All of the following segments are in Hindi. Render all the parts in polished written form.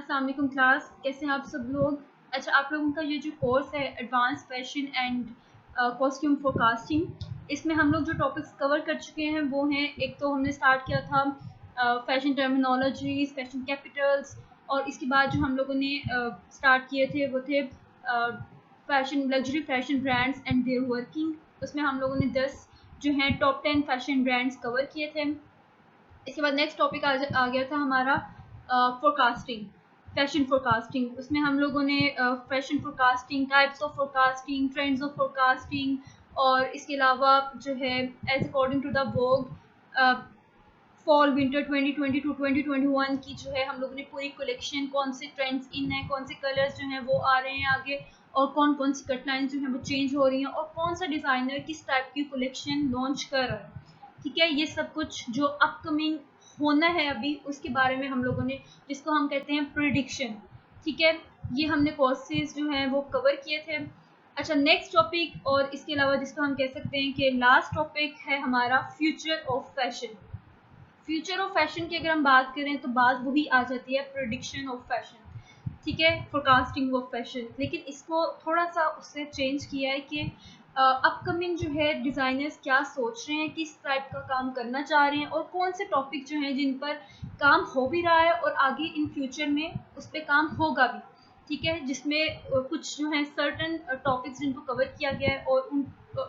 अस्सलाम वालेकुम क्लास, कैसे हैं आप सब लोग। अच्छा, आप लोगों का ये जो कोर्स है advance fashion and costume forecasting, इसमें हम लोग जो टॉपिक्स कवर कर चुके हैं वो हैं, एक तो हमने स्टार्ट किया था फैशन टर्मिनोलॉजीज, फैशन कैपिटल्स, और इसके बाद जो हम लोगों ने स्टार्ट किए थे वो थे fashion luxury fashion brands and their working. उसमें हम लोगों ने 10 जो हैं टॉप 10 फैशन ब्रांड्स कवर किए थे। इसके बाद नेक्स्ट टॉपिक आ गया था हमारा फोरकास्टिंग, फैशन फोरकास्टिंग। उसमें हम लोगों ने fashion forecasting, types of forecasting, trends of forecasting, और इसके अलावा जो है as according to the Vogue fall winter 2020 to 2021 की जो है हम लोगों ने पूरी कलेक्शन, कौन से ट्रेंड्स इन है, कौन से कलर्स जो हैं वो आ रहे हैं आगे, और कौन कौन सी कटलाइंस जो हैं वो चेंज हो रही हैं, और कौन सा डिज़ाइनर किस टाइप की कलेक्शन लॉन्च कर रहा है। ठीक है, ये सब कुछ जो अपकमिंग होना है अभी उसके बारे में हम लोगों ने, जिसको हम कहते हैं प्रिडिक्शन। ठीक है, ये हमने कोर्सेज जो हैं वो कवर किए थे। अच्छा, नेक्स्ट टॉपिक और इसके अलावा जिसको हम कह सकते हैं कि लास्ट टॉपिक है हमारा future of fashion. Future of fashion की अगर हम बात करें तो बात वही आ जाती है प्रिडिक्शन ऑफ फैशन। ठीक है, फोरकास्टिंग ऑफ फैशन, लेकिन इसको थोड़ा सा उससे चेंज किया है कि अपकमिंग जो है डिज़ाइनर्स क्या सोच रहे हैं, किस टाइप का काम करना चाह रहे हैं, और कौन से टॉपिक जो हैं जिन पर काम हो भी रहा है और आगे इन फ्यूचर में उस पर काम होगा भी। ठीक है, जिसमें कुछ जो है सर्टन टॉपिक्स जिनको कवर किया गया है, और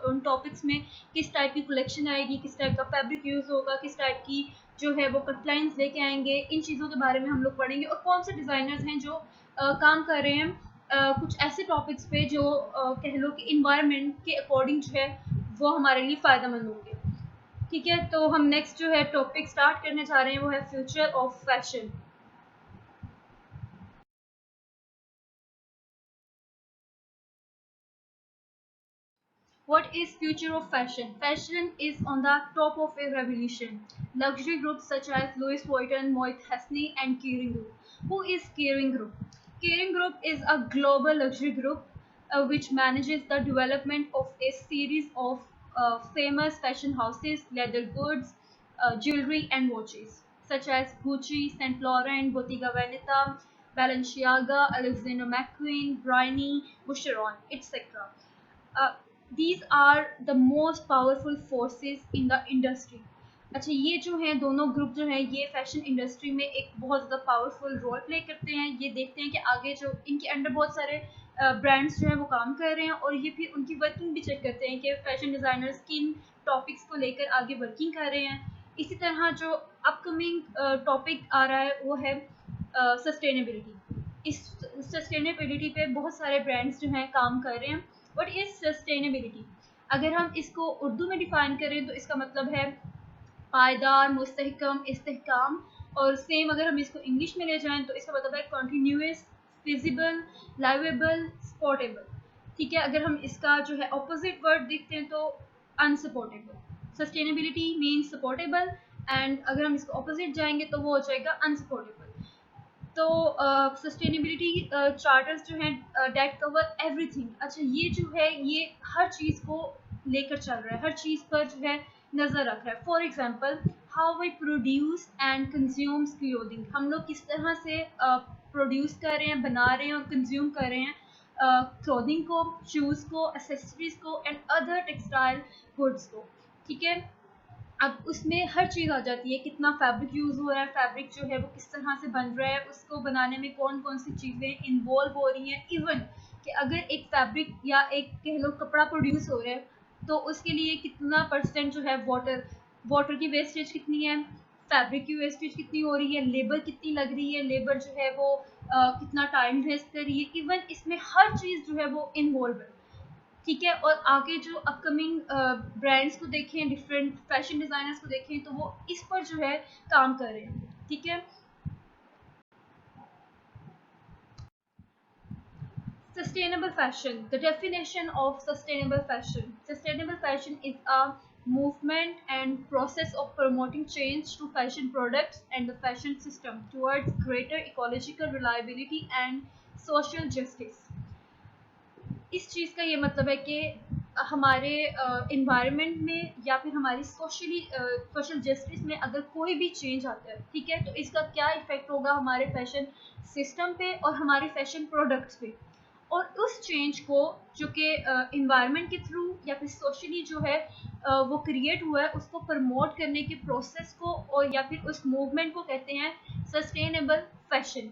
उन टॉपिक्स में किस टाइप की कलेक्शन आएगी, किस टाइप का फैब्रिक यूज़ होगा, किस टाइप की जो है वो कटलाइंस लेके आएंगे, इन चीज़ों के बारे में हम लोग पढ़ेंगे। और कौन से डिज़ाइनर्स हैं जो काम कर रहे हैं कुछ ऐसे टॉपिक्स पे जो कह लो कि इन्वायरमेंट के अकॉर्डिंग जो है वो हमारे लिए फ़ायदेमंद होंगे। ठीक है, तो हम नेक्स्ट जो है टॉपिक स्टार्ट करने जा रहे हैं वो है future of fashion. What is future of fashion? Fashion is on the top of a revolution. Luxury groups such as Louis Vuitton, Moet Hennessy, and Kering Group. Who is Kering Group? Kering Group is a global luxury group which manages the development of a series of famous fashion houses, leather goods, jewelry, and watches, such as Gucci, Saint Laurent, Bottega Veneta, Balenciaga, Alexander McQueen, Bryony, Boucheron, etc. uh, these are the most powerful forces in the industry. अच्छा, ये जो है दोनों ग्रुप जो है ये फैशन इंडस्ट्री में एक बहुत ज़्यादा पावरफुल रोल प्ले करते हैं। ये देखते हैं कि आगे जो इनके अंडर बहुत सारे ब्रांड्स जो है वो काम कर रहे हैं, और ये फिर उनकी वर्किंग भी चेक करते हैं कि फैशन डिज़ाइनर्स किन टॉपिक्स को लेकर आगे वर्किंग कर रहे हैं। इसी तरह जो अपकमिंग टॉपिक आ रहा है वो है सस्टेनेबिलिटी। इस सस्टेनेबिलिटी पे बहुत सारे ब्रांड्स जो हैं काम कर रहे हैं। What is sustainability? अगर हम इसको उर्दू में डिफाइन करें तो इसका मतलब है पायदार, मुस्तहकम, इस्तेहकाम, और सेम अगर हम इसको इंग्लिश में ले जाएं तो इसका मतलब है कंटिन्यूअस, फिजिबल, लाइवेबल, सपोर्टेबल। ठीक है, अगर हम इसका जो है ऑपोजिट वर्ड देखते हैं तो अनसपोर्टेबल। सस्टेनेबिलिटी मीन्स सपोर्टेबल, एंड अगर हम इसको ऑपोजिट जाएंगे तो वो हो जाएगा अनसपोर्टेबल। तो सस्टेनेबिलिटी चार्टर्स जो हैं डेट कवर एवरीथिंग। अच्छा, ये जो है ये हर चीज़ को लेकर चल रहा है, हर चीज़ पर जो है नज़र रख रहा है। For example, how we produce and consumes clothing. हम लोग किस तरह से प्रोड्यूस कर रहे हैं, बना रहे हैं और कंज्यूम कर रहे हैं क्लोथिंग को, शूज़ को, एसेसरीज को, एंड अदर टेक्सटाइल गुड्स को। ठीक है, अब उसमें हर चीज़ आ जाती है, कितना फैब्रिक यूज़ हो रहा है, फैब्रिक जो है वो किस तरह से बन रहा है, उसको बनाने में कौन कौन सी चीज़ें इन्वॉल्व हो रही हैं। इवन कि अगर एक फैब्रिक या एक कह लो कपड़ा प्रोड्यूस हो रहा है तो उसके लिए कितना परसेंट जो है वाटर की वेस्टेज कितनी है, फैब्रिक की वेस्टेज कितनी हो रही है, लेबर कितनी लग रही है, लेबर जो है वो कितना टाइम वेस्ट कर रही है। इवन इसमें हर चीज़ जो है वो इन्वॉल्व है। ठीक है, और आगे जो अपकमिंग ब्रांड्स को देखें, डिफरेंट फैशन डिज़ाइनर्स को देखें तो वो इस पर जो है काम कर रहे हैं। ठीक है, sustainable fashion. The definition of sustainable fashion. Sustainable fashion is a movement and process of promoting change to fashion products and the fashion system towards greater ecological reliability and social justice. इस चीज़ का ये मतलब है कि हमारे इन्वायरमेंट में या फिर हमारी सोशल जस्टिस में अगर कोई भी चेंज आता है, ठीक है, तो इसका क्या इफेक्ट होगा हमारे फैशन सिस्टम पे और हमारे फैशन प्रोडक्ट्स पे। और उस चेंज को जो कि इन्वायरमेंट के थ्रू या फिर सोशली जो है वो क्रिएट हुआ है, उसको प्रमोट करने के प्रोसेस को और या फिर उस मूवमेंट को कहते हैं सस्टेनेबल फैशन।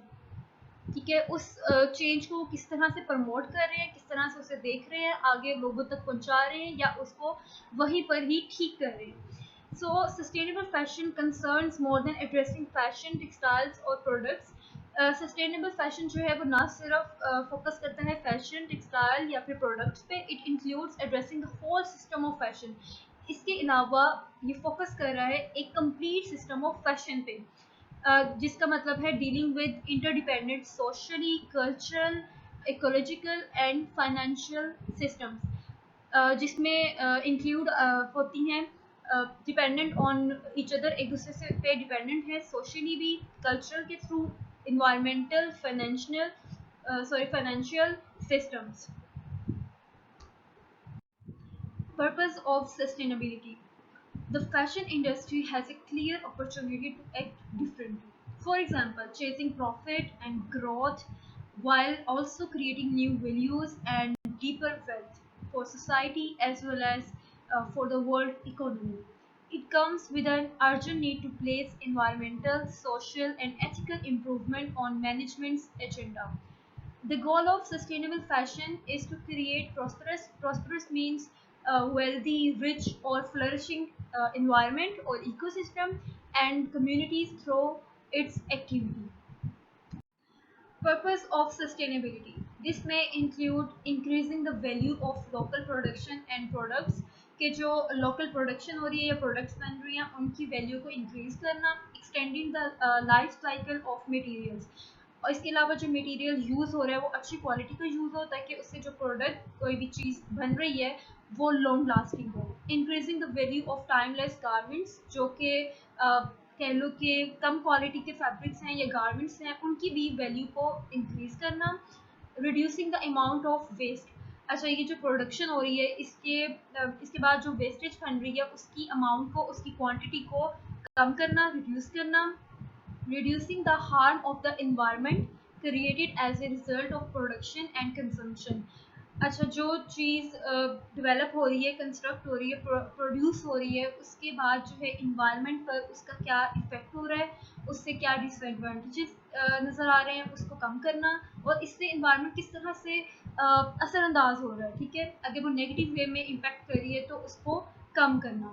ठीक है, उस चेंज को किस तरह से प्रमोट कर रहे हैं, किस तरह से उसे देख रहे हैं, आगे लोगों तक पहुंचा रहे हैं या उसको वहीं पर ही ठीक कर रहे हैं। सो sustainable fashion concerns more than addressing fashion textiles और प्रोडक्ट्स। सस्टेनेबल फैशन जो है वो ना सिर्फ फोकस करता है फैशन टेक्सटाइल या फिर प्रोडक्ट्स पे, it includes addressing the whole system of fashion. इसके अलावा ये फोकस कर रहा है एक कंप्लीट सिस्टम ऑफ फैशन पे, जिसका मतलब है dealing with interdependent socially, cultural, ecological and financial systems, जिसमें इंक्लूड होती हैं डिपेंडेंट ऑन ईच अदर, एक दूसरे से पे डिपेंडेंट है सोशली भी, कल्चरल के through, environmental, financial systems. Purpose of sustainability: the fashion industry has a clear opportunity to act differently. For example, chasing profit and growth while also creating new values and deeper wealth for society as well as for the world economy. It comes with an urgent need to place environmental, social, and ethical improvement on management's agenda. The goal of sustainable fashion is to create prosperous means wealthy, rich, or flourishing environment or ecosystem and communities through its activity. Purpose of sustainability: this may include increasing the value of local production and products, कि जो local production हो रही है या products बन रही हैं उनकी value को increase करना, extending the life cycle of materials, और इसके अलावा जो मटेरियल यूज़ हो रहा है वो अच्छी क्वालिटी का यूज़ हो ताकि उससे जो प्रोडक्ट कोई भी चीज़ बन रही है वो लॉन्ग लास्टिंग हो। Increasing the value of timeless garments, जो कि कह लो कि कम क्वालिटी के फैब्रिक्स हैं या गारमेंट्स हैं उनकी भी वैल्यू को इंक्रीज करना। Reducing the amount of waste, अच्छा ये जो प्रोडक्शन हो रही है इसके बाद जो वेस्टेज बन रही है उसकी अमाउंट को, उसकी क्वांटिटी को कम करना, रिड्यूस करना। Reducing the harm of the environment created as a result of production and consumption। अच्छा जो चीज़ डेवलप हो रही है, कंस्ट्रक्ट हो रही है, प्रोड्यूस हो रही है, उसके बाद जो है इन्वायरमेंट पर उसका क्या इफेक्ट हो रहा है, उससे क्या डिसएडवांटेजेस नज़र आ रहे हैं, उसको कम करना, और इससे इन्वायरमेंट किस तरह से असरअंदाज हो रहा है, ठीक है, अगर वो नेगेटिव वे में इम्पैक्ट कर रही है तो उसको कम करना।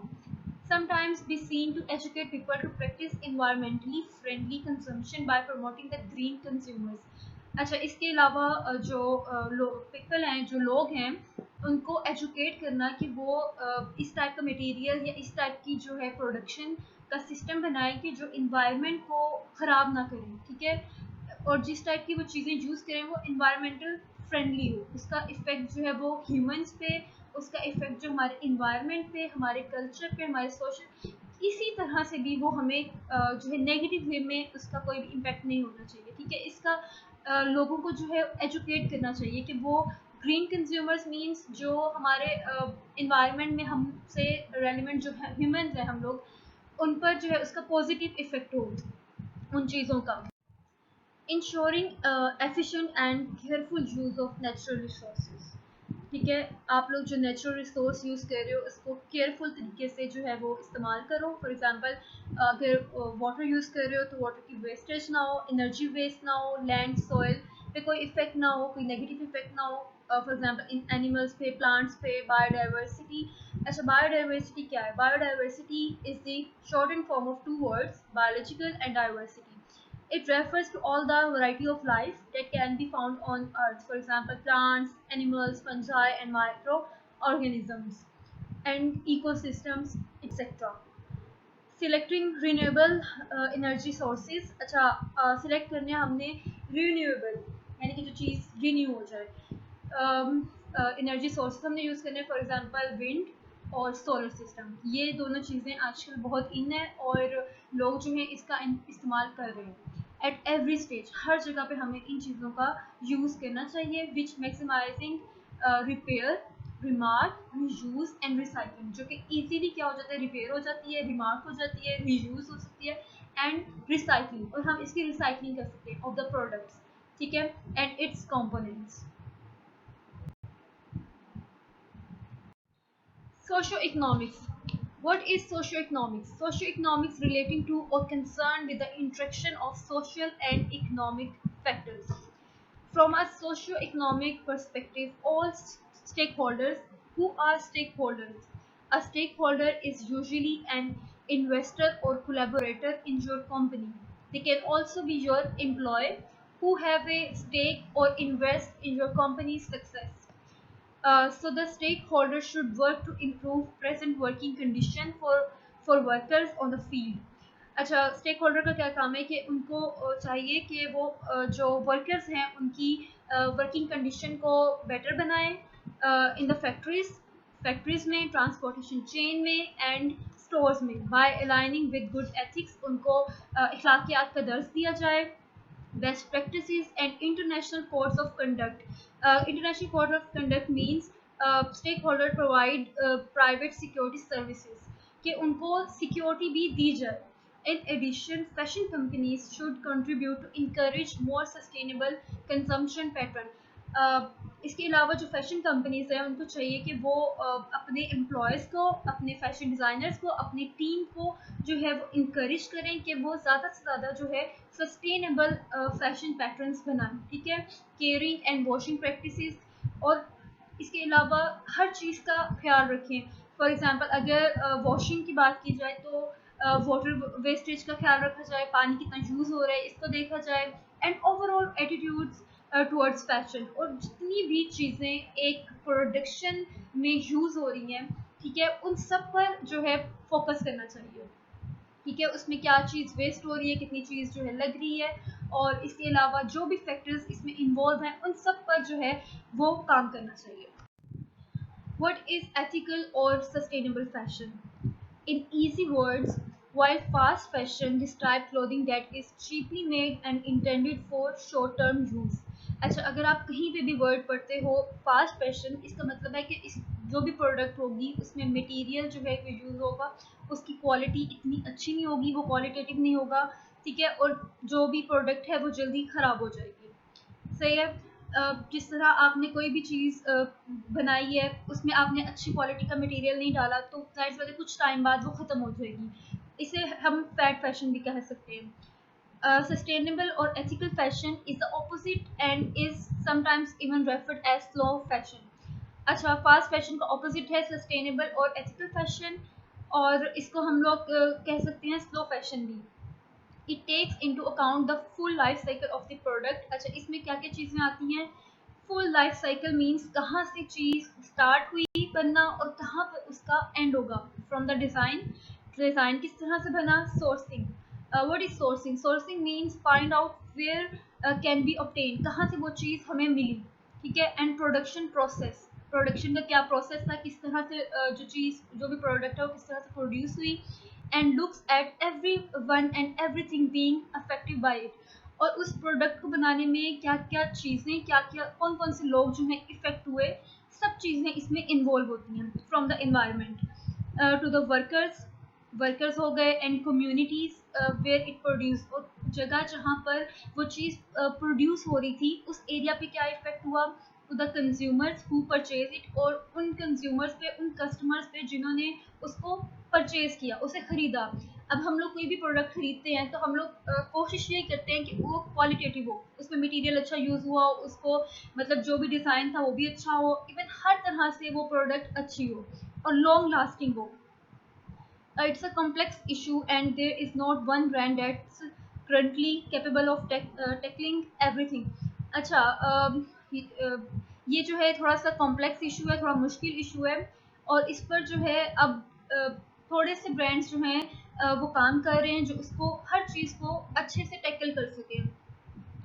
Sometimes be seen to educate people to practice environmentally friendly consumption by promoting the green consumers। अच्छा इसके अलावा जो पीपल हैं, जो लोग हैं, उनको एजुकेट करना कि वो इस टाइप का मटेरियल या इस टाइप की जो है प्रोडक्शन का सिस्टम बनाए कि जो इन्वायरमेंट को ख़राब ना करें, ठीक है, और जिस टाइप की वो चीज़ें यूज़ करें वो इन्वायरमेंटल फ्रेंडली हो, उसका इफ़ेक्ट जो है वो ह्यूमंस पे, उसका इफ़ेक्ट जो हमारे इन्वायरमेंट पे, हमारे कल्चर पे, हमारे सोशल, इसी तरह से भी वो हमें जो है नेगेटिव वे में उसका कोई भी इम्पैक्ट नहीं होना चाहिए, ठीक है। इसका लोगों को जो है एजुकेट करना चाहिए कि वो ग्रीन कंज्यूमर्स मीन्स जो हमारे इन्वायरमेंट में हमसे रेलिवेंट जो है ह्यूमंस हैं हम लोग, उन पर जो है उसका पॉजिटिव इफेक्ट हो उन चीज़ों का। Ensuring efficient and careful use of natural resources, ठीक है, आप लोग जो नेचुरल रिसोर्स यूज़ कर रहे हो उसको केयरफुल तरीके से जो है वो इस्तेमाल करो। फॉर एग्जांपल अगर वाटर यूज़ कर रहे हो तो वाटर की वेस्टेज ना हो, एनर्जी वेस्ट ना हो, लैंड सॉइल पे कोई इफेक्ट ना हो, कोई नेगेटिव इफेक्ट ना हो, फॉर एग्जांपल इन एनिमल्स पे, प्लांट्स पे, बायोडाइवर्सिटी। अच्छा बायोडाइवर्सिटी क्या है? Biodiversity is the shorten form of two words, biological and diversity. It refers to all the variety of life that can be found on Earth. For example, plants, animals, fungi, and microorganisms, and ecosystems, etc. Selecting renewable energy sources. अच्छा select करने हमने renewable, यानी कि जो चीज़ renew हो जाए। एनर्जी सोर्स हमने यूज़ करने, फॉर एग्जांपल विंड और सोलर सिस्टम, ये दोनों चीज़ें आजकल बहुत इन है और लोग जो है इसका इस्तेमाल कर रहे हैं। एट एवरी स्टेज, हर जगह पे हमें इन चीज़ों का यूज़ करना चाहिए, which maximising repair remark, reuse and recycling, जो कि इजीली क्या हो जाता है, रिपेयर हो जाती है, रिमार्क हो जाती है, रीयूज हो सकती है एंड रिसाइकलिंग, और हम इसकी रिसाइकलिंग कर सकते हैं ऑफ द प्रोडक्ट्स, ठीक है, and it's components. Socioeconomics. What is socioeconomics? Socioeconomics relating to or concerned with the interaction of social and economic factors. From a socio-economic perspective, all stakeholders, who are stakeholders? A stakeholder is usually an investor or collaborator in your company. They can also be your employee who have a stake or invest in your company's success. So the stakeholders should work to improve present working condition for workers on the field. अच्छा, स्टेक होल्डर का क्या काम है कि उनको चाहिए कि वो जो वर्कर्स हैं उनकी वर्किंग कंडीशन को बेटर बनाएं इन द फैक्ट्रीज में, ट्रांसपोर्टेशन चेन में एंड स्टोर्स में, by aligning with good ethics, उनको अखलाकियात का दर्ज दिया जाए, best practices and international codes of conduct. International code of conduct means stakeholder provide private security services कि उनको security भी दी जाए. In addition, fashion companies should contribute to encourage more sustainable consumption pattern. इसके अलावा जो फैशन कंपनीज हैं उनको चाहिए कि वो अपने एम्प्लॉयज़ को, अपने फैशन डिज़ाइनर्स को, अपनी टीम को जो है वो इंकरेज करें कि वो ज़्यादा से ज़्यादा जो है सस्टेनेबल फैशन पैटर्न्स बनाएं, ठीक है, केयरिंग एंड वॉशिंग प्रैक्टिसेस, और इसके अलावा हर चीज़ का ख्याल रखें. फॉर एग्जांपल अगर वॉशिंग की बात की जाए तो वाटर वेस्टेज का ख्याल रखा जाए, पानी कितना यूज़ हो रहा है इसको देखा जाए, and overall attitudes towards fashion, और जितनी भी चीज़ें एक प्रोडक्शन में यूज़ हो रही हैं, ठीक है, उन सब पर जो है फोकस करना चाहिए, ठीक है, उसमें क्या चीज़ वेस्ट हो रही है, कितनी चीज़ जो है लग रही है, और इसके अलावा जो भी फैक्टर्स इसमें इन्वॉल्व हैं उन सब पर जो है वो काम करना चाहिए. What is ethical or sustainable fashion? In easy words, while fast fashion describe clothing that is cheaply made and intended for short-term use. अच्छा, अगर आप कहीं पे भी वर्ड पढ़ते हो फास्ट फैशन, इसका मतलब है कि इस जो भी प्रोडक्ट होगी उसमें मटेरियल जो है यूज़ होगा उसकी क्वालिटी इतनी अच्छी नहीं होगी, वो क्वालिटेटिव नहीं होगा, ठीक है, और जो भी प्रोडक्ट है वो जल्दी ख़राब हो जाएगी. सही है. जिस तरह आपने कोई भी चीज़ बनाई है उसमें आपने अच्छी क्वालिटी का मटेरियल नहीं डाला तो जाहिर सी बात है कुछ टाइम बाद वो ख़त्म हो जाएगी. इसे हम फैट फैशन भी कह सकते हैं. Sustainable or ethical fashion is the opposite and is sometimes even referred as slow fashion. अच्छा, फास्ट फैशन का ऑपोजिट है सस्टेनेबल और एथिकल फैशन, और इसको हम लोग कह सकते हैं स्लो फैशन भी. It takes into account the full life cycle of the product. अच्छा, इसमें क्या क्या चीज़ें आती हैं? फुल लाइफ साइकिल मीन्स कहाँ से चीज़ स्टार्ट हुई बनना और कहाँ पर उसका एंड होगा. फ्रॉम द डिज़ाइन किस तरह से बना. Sourcing. What is sourcing? Sourcing means find out where can be obtain, कहाँ से वो चीज़ हमें मिली, ठीक है, एंड प्रोडक्शन प्रोसेस, प्रोडक्शन का क्या प्रोसेस था, किस तरह से जो चीज़ जो भी प्रोडक्ट है वो किस तरह से प्रोड्यूस हुई, and looks at everyone and everything being affected by it. और उस प्रोडक्ट को बनाने में क्या क्या चीज़ें, क्या क्या कौन कौन से लोग जो हैं इफ़ेक्ट हुए, सब चीज़ें इसमें इन्वॉल्व होती हैं. From the environment to the workers हो गए, and communities where it produce, और जगह जहाँ पर वो चीज़ प्रोड्यूस हो रही थी उस एरिया पे क्या इफ़ेक्ट हुआ. To the consumers who purchase it, और उन कंज्यूमर्स पे, उन कस्टमर्स पे जिन्होंने उसको परचेज किया, उसे ख़रीदा. अब हम लोग कोई भी प्रोडक्ट ख़रीदते हैं तो हम लोग कोशिश ये करते हैं कि वो क्वालिटेटिव हो, उसमें मटेरियल अच्छा यूज़ हुआ हो, उसको मतलब जो भी डिज़ाइन था वो भी अच्छा हो, इवन हर तरह से वो प्रोडक्ट अच्छी हो और लॉन्ग लास्टिंग हो. It's a complex issue and there is not one brand that's currently capable of tackling everything. अच्छा, ये जो है थोड़ा सा कॉम्प्लेक्स इशू है, थोड़ा मुश्किल इशू है, और इस पर जो है अब थोड़े से ब्रांड्स जो हैं वो काम कर रहे हैं जो उसको हर चीज़ को अच्छे से टैकल कर सकें.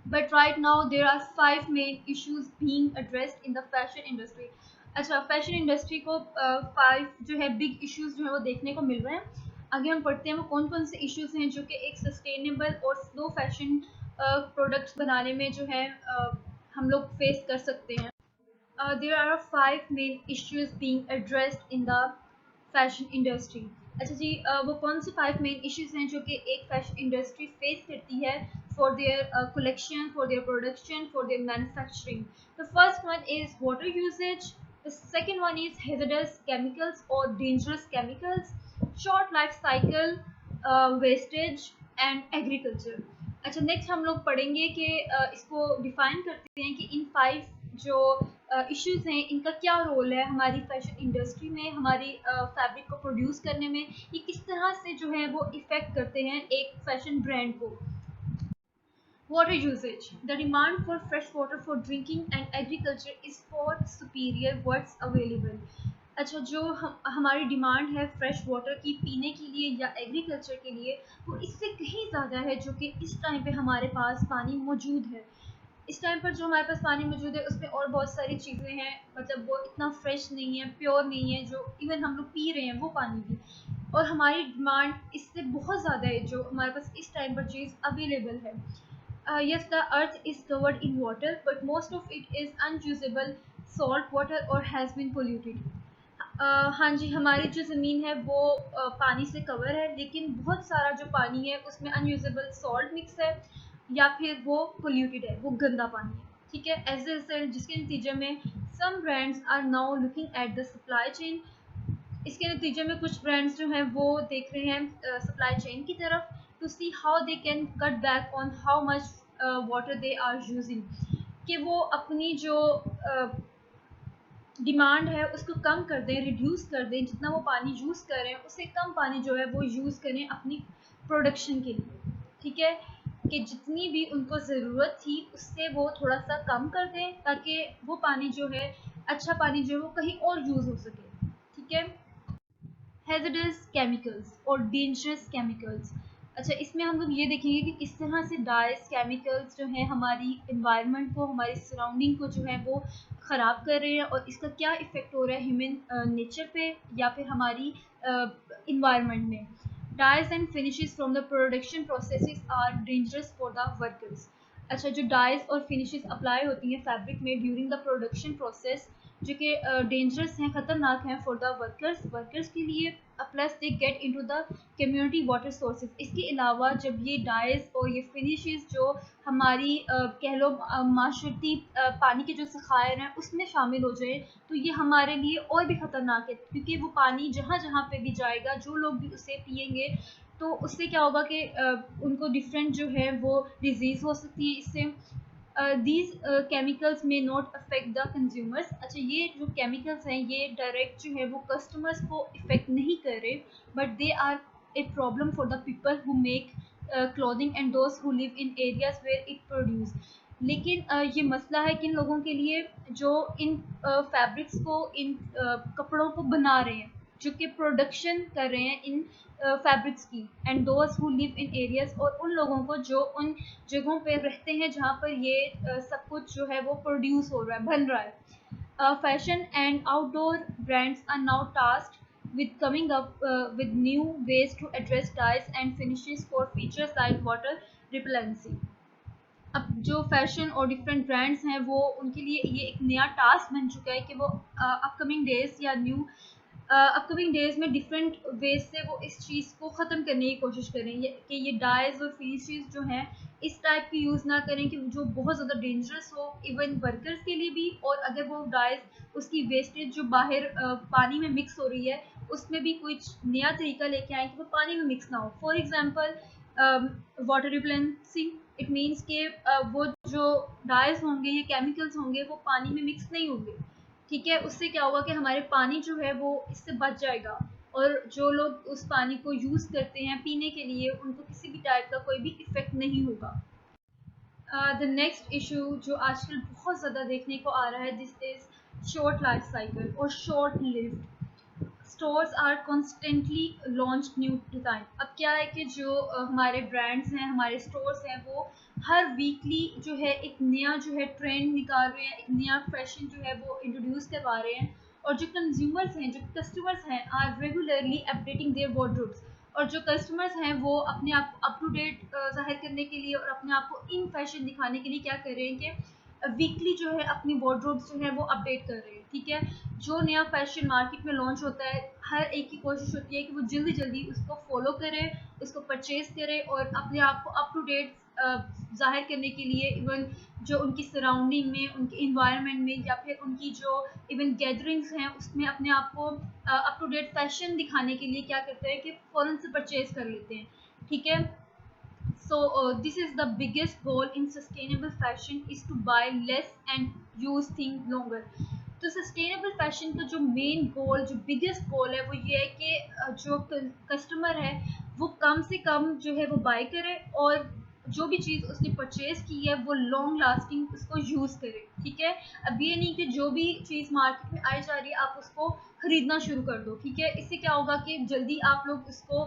But right now there are 5 main issues being addressed in the fashion industry. अच्छा, फैशन इंडस्ट्री को 5 जो है बिग इश्यूज जो है वो देखने को मिल रहे हैं. आगे हम पढ़ते हैं वो कौन कौन से इश्यूज हैं जो कि एक सस्टेनेबल और स्लो फैशन प्रोडक्ट्स बनाने में जो है हम लोग फेस कर सकते हैं. there are five main issues being addressed in the fashion industry. अच्छा जी, वो कौन से फाइव मेन इश्यूज हैं जो कि एक फैशन इंडस्ट्री फेस करती है for their collection, for their production, for their manufacturing. The first one is water usage, the second one is hazardous chemicals और dangerous chemicals, short life cycle, wastage and agriculture. अच्छा, नेक्स्ट हम लोग पढ़ेंगे कि इसको डिफाइन करते हैं कि इन फाइव जो इश्यूज हैं इनका क्या रोल है हमारी फैशन इंडस्ट्री में, हमारी फैब्रिक को प्रोड्यूस करने में, ये किस तरह से जो है वो इफ़ेक्ट करते हैं एक फैशन ब्रांड को। Water usage. The demand for fresh water for drinking and agriculture is far superior what's available. अच्छा, जो हमारी डिमांड है फ्रेश वाटर की पीने के लिए या एग्रीकल्चर के लिए, वो इससे कहीं ज़्यादा है जो कि इस टाइम पे हमारे पास पानी मौजूद है। इस टाइम पर जो हमारे पास पानी मौजूद है उसमें और बहुत सारी चीज़ें हैं, मतलब वो इतना फ्रेश नहीं है, प्योर नहीं है, जो इवन हम लोग पी रहे हैं वो पानी भी। और हमारी डिमांड इससे बहुत ज़्यादा है जो हमारे पास इस टाइम पर चीज़ अवेलेबल है। Yes, the earth is covered in water, but most of it is unusable salt water or has been polluted. हाँ जी, हमारी जो ज़मीन है वो पानी से कवर है, लेकिन बहुत सारा जो पानी है उसमें अनयूजेबल सॉल्ट मिक्स है या फिर वो पोल्यूटेड है, वो गंदा पानी है। ठीक है, एज ए रिजल्ट जिसके नतीजे में some brands are now looking at the supply chain. इसके नतीजे में कुछ ब्रांड्स जो हैं वो देख रहे हैं सप्लाई चेन की तरफ, to see how they can cut back on how much water they are using, कि वो अपनी जो डिमांड है उसको कम कर दें, रिड्यूस कर दें, जितना वो पानी यूज़ कर रहे हैं उससे कम पानी जो है वो यूज़ करें अपनी प्रोडक्शन के लिए। ठीक है, कि जितनी भी उनको ज़रूरत थी उससे वो थोड़ा सा कम कर दें ताकि वो पानी जो है, अच्छा पानी जो है वो कहीं और यूज़ हो सके। ठीक है, हैज़र्डस केमिकल्स और डेंजरस केमिकल्स। अच्छा, इसमें हम लोग ये देखेंगे कि किस तरह से डाइस केमिकल्स जो हैं हमारी इन्वायरमेंट को, हमारी सराउंडिंग को जो है वो ख़राब कर रहे हैं और इसका क्या इफ़ेक्ट हो रहा है ह्यूमन नेचर पे या फिर हमारी इन्वायरमेंट में। Dyes and finishes from the production processes are dangerous for the workers. अच्छा, जो डाइज और फिनिशेस अप्लाई होती हैं फैब्रिक में ड्यूरिंग द प्रोडक्शन प्रोसेस, जो कि डेंजरस हैं, ख़तरनाक हैं फॉर द वर्कर्स के लिए, plus they get into the community water sources. इसके अलावा जब ये डाइज और ये फिनिशेस जो हमारी कह लो माशरती पानी के जो ज़खायर हैं उसमें शामिल हो जाए, तो ये हमारे लिए और भी ख़तरनाक है, क्योंकि वो पानी जहाँ जहाँ पे भी जाएगा, जो लोग भी उसे पियेंगे, तो उससे क्या होगा कि उनको डिफरेंट जो है वो डिजीज़ हो सकती है इससे। दीज केमिकल्स में नॉट अफेक्ट द कंज्यूमर्स। अच्छा, ये जो केमिकल्स हैं ये डायरेक्ट जो है वो कस्टमर्स को इफ़ेक्ट नहीं कर रहे, but they are a problem for the people who make clothing and those who live in areas where it produce. लेकिन ये मसला है किन लोगों के लिए, जो इन फैब्रिक्स को, इन कपड़ों को बना रहे हैं, जो कि प्रोडक्शन कर रहे हैं इन फैब्रिक्स की, and those who live in areas, और उन लोगों को जो उन जगहों पे रहते हैं जहाँ पर ये सब कुछ जो है वो प्रोड्यूस हो रहा है, बन रहा है। Fashion and outdoor brands are now tasked with coming up with new ways to address dyes and finishes for features like water repellency. अब जो फैशन और डिफरेंट ब्रांड्स हैं वो, उनके लिए ये एक नया टास्क बन चुका है कि वो अपकमिंग डेज या न्यू अपकमिंग डेज में डिफरेंट वेज से वो इस चीज़ को ख़त्म करने की कोशिश करें, कि ये डाइज और फिनिशेस जो हैं इस टाइप की यूज़ ना करें कि जो बहुत ज़्यादा डेंजरस हो इवन वर्कर्स के लिए भी, और अगर वो डाइज उसकी वेस्टेज जो बाहर पानी में मिक्स हो रही है उसमें भी कुछ नया तरीका लेके आएँ कि वो पानी में मिक्स ना हो। For example water replacing, it means कि वो जो डाइज होंगे या केमिकल्स होंगे वो पानी में मिक्स नहीं होंगे। ठीक है, उससे क्या होगा कि हमारे पानी जो है वो इससे बच जाएगा, और जो लोग उस पानी को यूज़ करते हैं पीने के लिए उनको किसी भी टाइप का कोई भी इफ़ेक्ट नहीं होगा। द नेक्स्ट इशू जो आजकल बहुत ज़्यादा देखने को आ रहा है, this is short life cycle और short lived. Stores are constantly launch new design. अब क्या है कि जो हमारे ब्रांड्स हैं, हमारे स्टोर्स हैं, वो हर वीकली जो है एक नया जो है ट्रेंड निकाल रहे हैं, एक नया फैशन जो है वो इंट्रोड्यूस करवा रहे हैं, और जो कंज्यूमर्स हैं, जो कस्टमर्स हैं, are regularly updating their wardrobes. और जो कस्टमर्स हैं वो अपने आप अप टू डेट ज़ाहिर करने के लिए और अपने आप को इन फैशन दिखाने के लिए क्या कर रहे हैं कि वीकली जो है अपनी वार्डरोब्स जो है वो अपडेट कर रहे हैं, ठीक है। जो नया फैशन मार्केट में लॉन्च होता है, हर एक की कोशिश होती है कि वो जल्दी जल्दी उसको फॉलो करे, उसको परचेज करे और अपने आप को अप टू डेट जाहिर करने के लिए, इवन जो उनकी सराउंडिंग में, उनके इन्वायरमेंट में, या फिर उनकी जो इवन गैदरिंग्स हैं उसमें अपने आप को अप टू डेट फैशन दिखाने के लिए क्या करते हैं कि फ़ौरन से परचेज कर लेते हैं, ठीक है। So this is the biggest goal in sustainable fashion is to buy less and use things longer. तो सस्टेनेबल फैशन का जो मेन गोल, जो बिगेस्ट गोल है, वो ये है कि जो कस्टमर है वो कम से कम जो है वो बाय करे और जो भी चीज़ उसने परचेज की है वो लॉन्ग लास्टिंग उसको यूज़ करे, ठीक है। अब ये नहीं कि जो भी चीज़ मार्केट में आई जा रही है आप उसको खरीदना शुरू कर दो, ठीक है। इससे क्या होगा कि जल्दी आप लोग उसको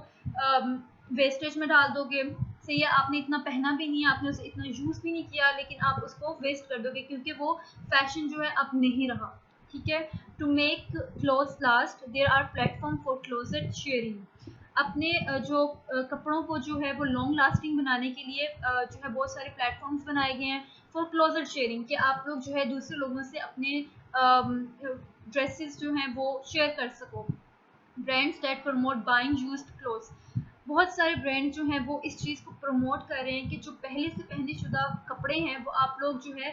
वेस्टेज में डाल दोगे। सही है, आपने इतना पहना भी नहीं है, आपने उसे इतना यूज़ भी नहीं किया, लेकिन आप उसको वेस्ट कर दोगे क्योंकि वो फैशन जो है अब नहीं रहा, ठीक है। To make clothes last there are platform for closet sharing. अपने जो कपड़ों को जो है वो लॉन्ग लास्टिंग बनाने के लिए जो है बहुत सारे प्लेटफॉर्म्स बनाए गए हैं फॉर क्लोजेट शेयरिंग, कि आप लोग जो है दूसरे लोगों से अपने ड्रेसेस जो हैं वो शेयर कर सको। Brands that promote buying used clothes, बहुत सारे ब्रांड जो हैं वो इस चीज़ को प्रमोट कर रहे हैं कि जो पहले से पहने शुदा कपड़े हैं वो आप लोग जो है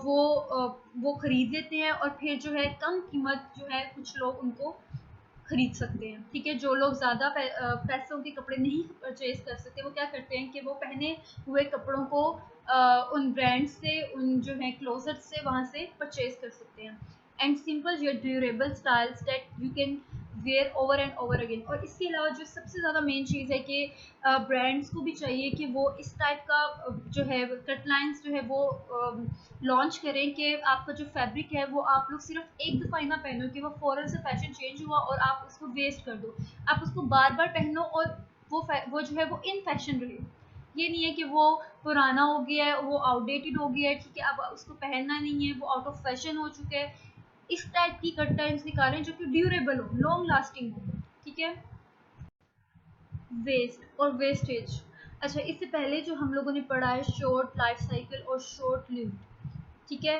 वो खरीद लेते हैं और फिर जो है कम कीमत जो है कुछ लोग उनको खरीद सकते हैं, ठीक है। जो लोग ज़्यादा पैसों के कपड़े नहीं परचेज कर सकते, वो क्या करते हैं कि वो पहने हुए कपड़ों को उन ब्रांड से, उन जो है क्लोजर से वहाँ से परचेज कर सकते हैं। And simple your durable styles that you can wear over and over again. और इसके अलावा जो सबसे ज़्यादा मेन चीज़ है कि ब्रांड्स को भी चाहिए कि वो इस टाइप का जो है कट लाइन्स जो है वो लॉन्च करें कि आपका जो फैब्रिक है वो आप लोग सिर्फ एक दफ़ा ही ना पहनो कि वो फ़ौरन से फैशन चेंज हुआ और आप उसको वेस्ट कर दो। आप उसको बार बार पहनो और वो जो है वो इन फैशन रहे। ये नहीं है कि वो पुराना हो गया है, वो आउटडेटेड हो गया है, ठीक है, अब उसको पहनना नहीं है, वो आउट ऑफ फैशन हो चुका है। इस टाइप की कट लाइन्स निकालें जो कि ड्यूरेबल हो, लॉन्ग लास्टिंग हो, ठीक है। वेस्ट और वेस्टेज, अच्छा, इससे पहले जो हम लोगों ने पढ़ा है शॉर्ट लाइफ साइकिल और शॉर्ट लिव्ड, ठीक है।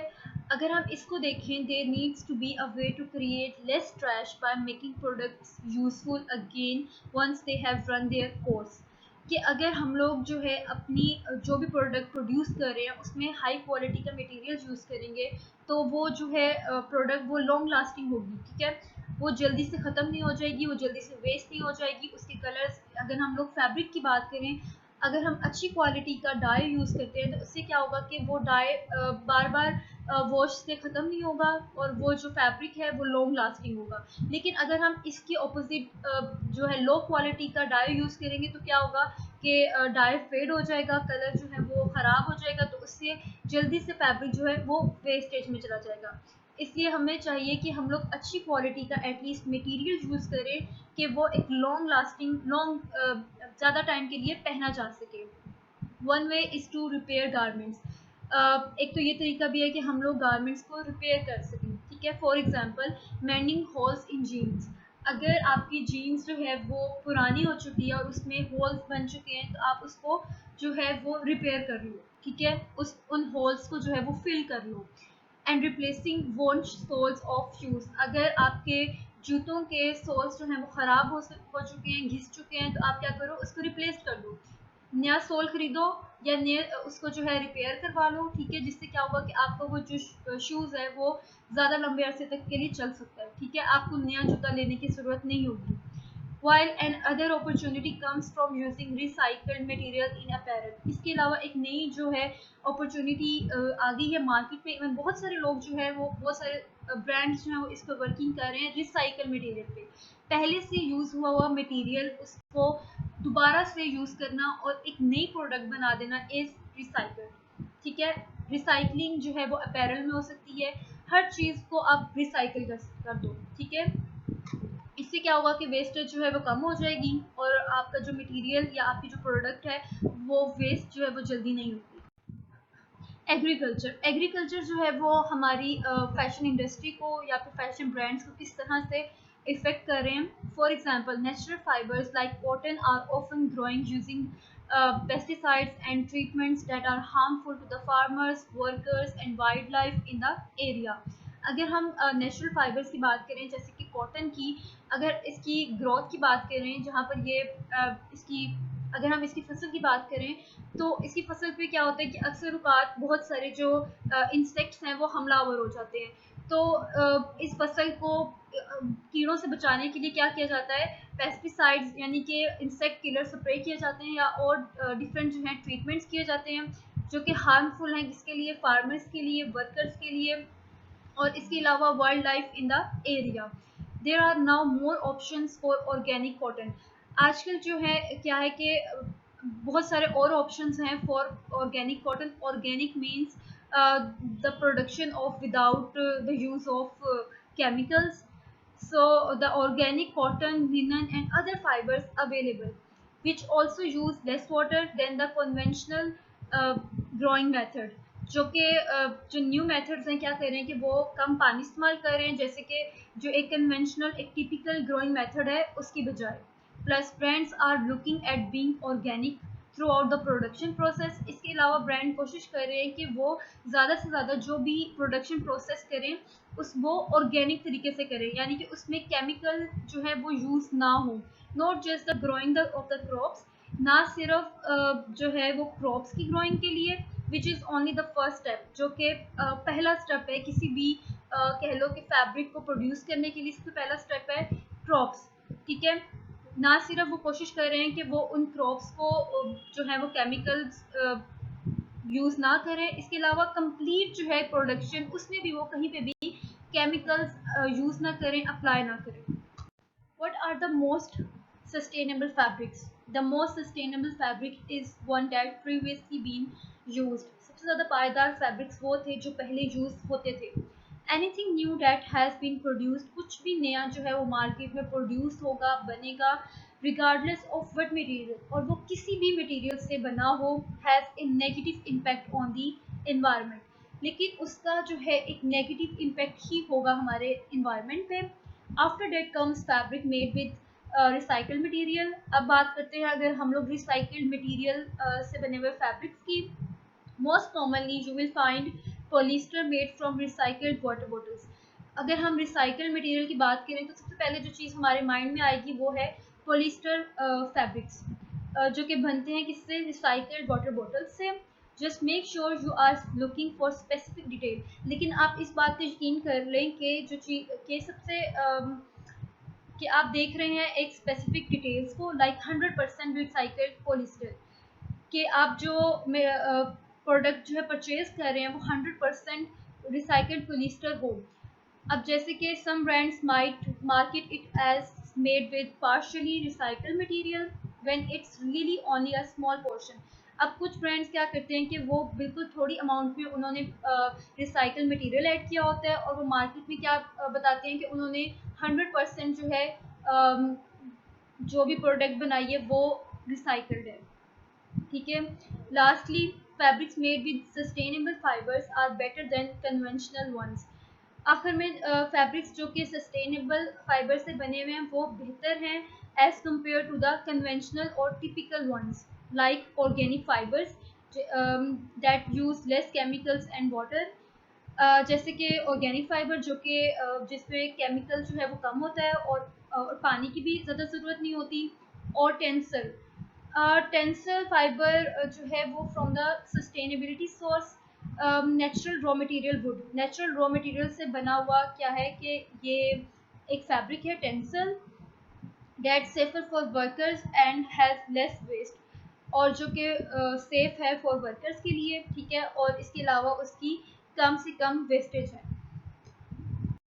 अगर हम इसको देखें, there needs to be a way to create less trash by making products useful again once they have run their course. कि अगर हम लोग जो है अपनी जो भी प्रोडक्ट प्रोड्यूस कर रहे हैं उसमें हाई क्वालिटी का मटेरियल यूज़ करेंगे तो वो जो है प्रोडक्ट वो लॉन्ग लास्टिंग होगी, ठीक है। वो जल्दी से ख़त्म नहीं हो जाएगी, वो जल्दी से वेस्ट नहीं हो जाएगी। उसके कलर्स, अगर हम लोग फैब्रिक की बात करें, अगर हम अच्छी क्वालिटी का डाई यूज़ करते हैं तो उससे क्या होगा कि वो डाई बार बार वॉश से ख़त्म नहीं होगा और वो जो फैब्रिक है वो लॉन्ग लास्टिंग होगा। लेकिन अगर हम इसके ऑपोजिट जो है लो क्वालिटी का डाई यूज़ करेंगे तो क्या होगा कि डाई फेड हो जाएगा, कलर जो है वो ख़राब हो जाएगा, तो उससे जल्दी से फैब्रिक जो है वो वेस्टेज में चला जाएगा। इसलिए हमें चाहिए कि हम लोग अच्छी क्वालिटी का एटलीस्ट मटेरियल यूज़ करें कि वो एक लॉन्ग लास्टिंग, लॉन्ग ज़्यादा टाइम के लिए पहना जा सके। One way is to repair garments. एक तो ये तरीका भी है कि हम लोग गारमेंट्स को रिपेयर कर सकें, ठीक है। For example mending holes in jeans. अगर आपकी जीन्स जो है वो पुरानी हो चुकी है और उसमें होल्स बन चुके हैं तो आप उसको जो है वो रिपेयर कर लो, ठीक है। उन होल्स को जो है वो फिल कर लो। And replacing worn soles of shoes. अगर आपके जूतों के सोल्स जो हैं वो ख़राब हो चुके हैं, घिस चुके हैं, तो आप क्या करो, उसको रिप्लेस कर दो। नया सोल खरीदो या नया उसको जो है रिपेयर करवा लो, ठीक है। जिससे क्या होगा कि आपका वो जो शूज़ है वो ज़्यादा लंबे अरसे तक के लिए चल सकता है, ठीक है। आपको नया जूता लेने की ज़रूरत नहीं होगी। While an other opportunity comes from using recycled material in apparel। इसके अलावा एक नई जो है अपॉर्चुनिटी आ गई है मार्केट में। इवन बहुत सारे लोग जो है वो, बहुत सारे ब्रांड्स जो हैं वो इस पर वर्किंग कर रहे हैं रिसाइकल मटेरियल पे। पहले से यूज़ हुआ मटेरियल उसको दोबारा से यूज़ करना और एक नई प्रोडक्ट बना देना इज़ रिसाइकल, ठीक है। रिसाइकलिंग जो है वो अपैरल में हो सकती है। हर चीज़ को आप रिसाइकिल कर दो, ठीक है। इससे क्या होगा कि वेस्टेज जो है वो कम हो जाएगी और आपका जो मटेरियल या आपकी जो प्रोडक्ट है वो वेस्ट जो है वो जल्दी नहीं होगी। एग्रीकल्चर, एग्रीकल्चर जो है वो हमारी फैशन इंडस्ट्री को या फिर फैशन ब्रांड्स को किस तरह से इफेक्ट कर रहे हैं। For example natural fibres like cotton are often growing using pesticides and treatments that are harmful to the farmers, workers and wildlife in the area. अगर हम नेचुरल फाइबर्स की बात करें जैसे कि कॉटन की, अगर इसकी ग्रोथ की बात करें जहाँ पर ये इसकी अगर हम इसकी फसल की बात करें तो इसकी फसल पे क्या होता है कि अक्सर औकात बहुत सारे जो इंसेक्ट्स हैं वो हमलावर हो जाते हैं। तो इस फसल को कीड़ों से बचाने के लिए क्या किया जाता है, पेस्टिसाइड्स यानी कि इंसेक्ट किलर स्प्रे किए जाते हैं या और डिफरेंट जो है ट्रीटमेंट्स किए जाते हैं जो कि हार्मफुल हैं किसके लिए, फार्मर्स के लिए, वर्कर्स के लिए और इसके अलावा wildlife in the area. There are now more options for organic cotton. आजकल जो है क्या है कि बहुत सारे और ऑप्शंस हैं for organic cotton. Organic means the production of without the use of chemicals. So the organic cotton, linen and other fibers available which also use less water than the conventional uh, growing method। जो कि जो न्यू मेथड्स हैं क्या कर रहे हैं कि वो कम पानी इस्तेमाल कर रहे हैं जैसे कि जो एक कन्वेंशनल एक टिपिकल ग्रोइंग मेथड है उसकी बजाय। Plus brands are looking at being organic throughout the production process. इसके अलावा ब्रांड कोशिश कर रहे हैं कि वो ज़्यादा से ज़्यादा जो भी प्रोडक्शन प्रोसेस करें उस वो ऑर्गेनिक तरीके से करें यानी कि उसमें केमिकल जो है वो यूज़ ना हो। Not just the growing of the crops, ना सिर्फ जो है वो क्रॉप्स की ग्रोइंग के लिए which is only the first step, जो कि पहला स्टेप है किसी भी कह लो कि फैब्रिक को प्रोड्यूस करने के लिए। सबसे पहला स्टेप है क्रॉप्स, ठीक है। ना सिर्फ वो कोशिश कर रहे हैं कि वो उन क्रॉप्स को जो है वो केमिकल्स यूज़ ना करें, इसके अलावा कंप्लीट जो है प्रोडक्शन उसमें भी वो कहीं पे भी केमिकल्स यूज़ ना करें, अप्लाई ना करें। What are the most sustainable fabrics? The most sustainable fabric is one that previously been used. सबसे ज़्यादा पायदार फैब्रिक्स वो थे जो पहले यूज होते थे। Anything new that has been produced, कुछ भी नया जो है वो मार्केट में प्रोड्यूस होगा, बनेगा, regardless of what material, और वो किसी भी मटेरियल से बना हो, has a negative impact on the environment। लेकिन उसका जो है एक नेगेटिव इम्पैक्ट ही होगा हमारे इन्वायरमेंट पे। After that comes fabric made with recycled material. अब बात करते हैं अगर हम लोग रिसाइकल्ड मटेरियल से बने हुए फैब्रिक्स की। Most commonly you will find polyester made from recycled water bottles. अगर हम रिसाइकल्ड मटेरियल की बात करें तो सबसे पहले जो चीज़ हमारे माइंड में आएगी वो है पॉलिस्टर फैब्रिक्स जो कि बनते हैं किससे, रिसाइकल्ड वाटर बॉटल से। Just make sure you are looking for specific detail. लेकिन आप इस बात पर यकीन कर लें कि जो चीज़ के सबसे कि आप देख रहे हैं एक स्पेसिफिक डिटेल्स को, लाइक 100% रिसाइकल्ड पॉलिस्टर, कि आप जो प्रोडक्ट जो है परचेज कर रहे हैं वो 100% रिसाइकल्ड पॉलिस्टर हो। अब जैसे कि some brands might market it as made with partially recycled material when it's really only a small portion. अब कुछ ब्रांड्स क्या करते हैं कि वो बिल्कुल थोड़ी अमाउंट में उन्होंने रिसाइकल मटेरियल ऐड किया होता है और वो मार्केट में क्या बताते हैं कि उन्होंने 100% जो है जो भी प्रोडक्ट बनाई है वो रिसाइकल्ड है, ठीक है। Lastly fabrics made with sustainable fibres are better than conventional ones. आखिर में फैब्रिक्स जो कि सस्टेनेबल फाइबर से बने हुए हैं वो बेहतर हैं as compared to the conventional और typical ones like organic fibres that use less chemicals and water. जैसे कि ऑर्गेनिक फाइबर जो कि जिसमें केमिकल जो है वो कम होता है और पानी की भी ज़्यादा ज़रूरत नहीं होती। और टेंसल फाइबर जो है वो from the sustainability source natural raw material would. Natural raw material से बना हुआ क्या है कि ये एक फैब्रिक है Tencel that safer for workers and has less waste, और जो कि सेफ है फॉर वर्कर्स के लिए, ठीक है, और इसके अलावा उसकी कम से कम वेस्टेज है।